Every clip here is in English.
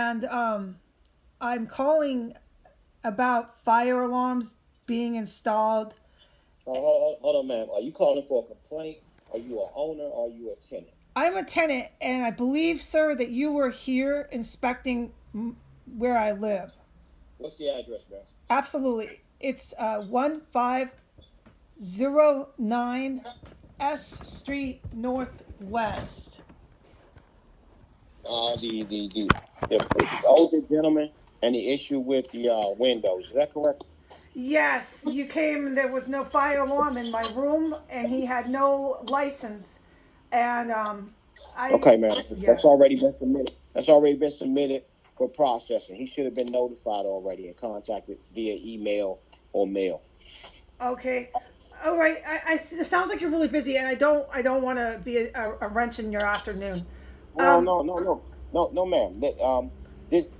and I'm calling about fire alarms being installed. Hold on, ma'am. Are you calling for a complaint? Are you a owner or are you a tenant? I'm a tenant, and I believe, sir, that you were here inspecting where I live. What's the address, ma'am? Absolutely. It's 1509 S Street Northwest. The older gentleman and the issue with the windows. Is that correct? Yes, you came and there was no fire alarm in my room, and he had no license. And I, Okay, ma'am. yeah. That's already been submitted. That's already been submitted for processing. He should have been notified already and contacted via email or mail. Okay. All right. It sounds like you're really busy, and I don't want to be a wrench in your afternoon. No, Um, no, no, no, no, no, ma'am.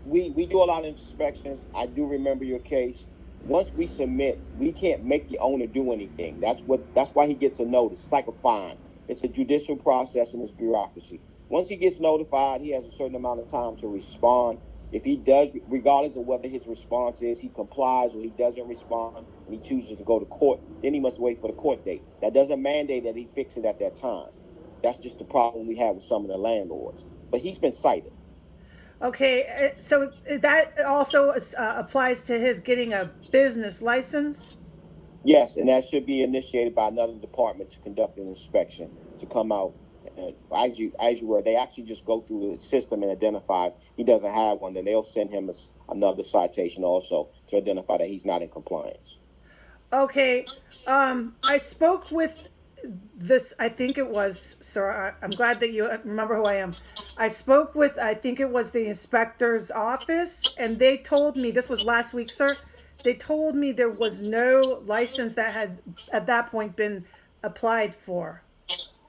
We do a lot of inspections. I do remember your case. Once we submit, we can't make the owner do anything. That's why he gets a notice. It's like a fine. It's a judicial process and it's bureaucracy. Once he gets notified, he has a certain amount of time to respond. If he does, regardless of whether his response is he complies or he doesn't respond and he chooses to go to court, then he must wait for the court date. That doesn't mandate that he fix it at that time. That's just the problem we have with some of the landlords. But he's been cited. okay. So that also applies to his getting a business license. Yes, and that should be initiated by another department to conduct an inspection to come out. As you were, they actually just go through the system and identify if he doesn't have one. Then they'll send him another citation also to identify that he's not in compliance. Okay. I spoke with this. I think it was, sir. I'm glad that you remember who I am. I spoke with, I think it was the inspector's office, and they told me, this was last week, sir. They told me there was no license that had at that point been applied for.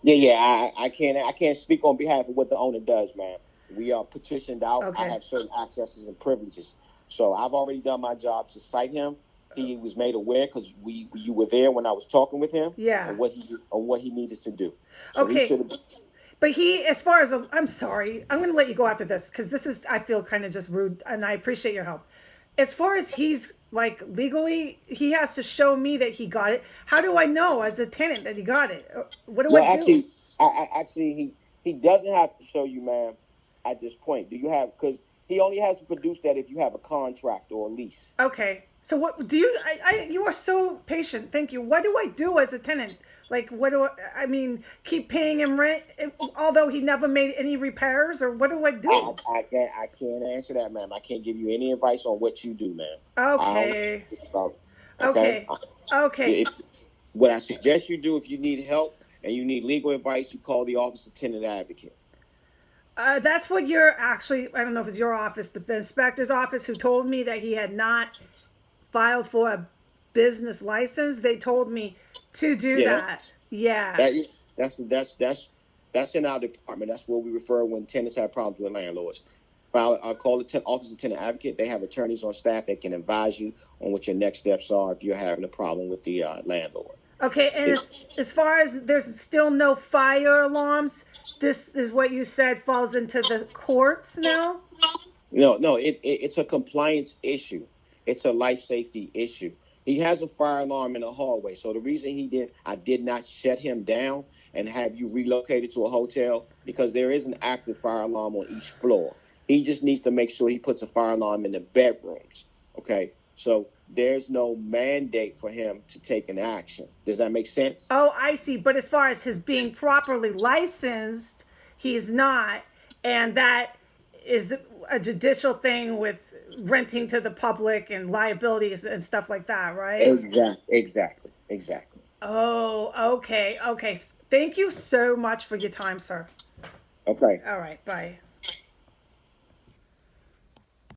Yeah, yeah. I can't speak on behalf of what the owner does, man. We are petitioned out. I Okay. have certain accesses and privileges, so I've already done my job to cite him. He was made aware because you were there when I was talking with him Yeah. on what he needed to do. So he Okay. should have. But he, as far as I'm sorry, I'm going to let you go after this because this is, I feel kind of just rude, and I appreciate your help. As far as he's like legally, he has to show me that he got it. How do I know as a tenant that he got it? What do I Well, do? actually, he doesn't have to show you, ma'am. At this point, do you have? Because he only has to produce that if you have a contract or a lease. Okay. So what do you? You are so patient. Thank you. What do I do as a tenant? Like, what do I mean? Keep paying him rent, although he never made any repairs, or what do I I, do? I can't answer that, ma'am. I can't give you any advice on what you do, ma'am. I don't Okay. okay. Okay. Okay. If, what I suggest you do if you need help and you need legal advice, you call the office of tenant advocate. That's what you're actually, I don't know if it's your office, but the inspector's office who told me that he had not filed for a business license, they told me to do Yeah, that. Yeah. that that's in our department. That's where we refer when tenants have problems with landlords. Call the office of tenant advocate. They have attorneys on staff that can advise you on what your next steps are if you're having a problem with the landlord. Okay. And It, as far as there's still no fire alarms, this is what you said falls into the courts now? no, it's a compliance issue. It's a life safety issue. He has a fire alarm in the hallway. So the reason I did not shut him down and have you relocated to a hotel because there is an active fire alarm on each floor. He just needs to make sure he puts a fire alarm in the bedrooms. Okay. So there's no mandate for him to take an action. Does that make sense? Oh, I see. But as far as his being properly licensed, he's not. And that is a judicial thing with renting to the public and liabilities and stuff like that, right? Exactly. Oh, okay. Okay. Thank you so much for your time, sir. Okay. All right. Bye.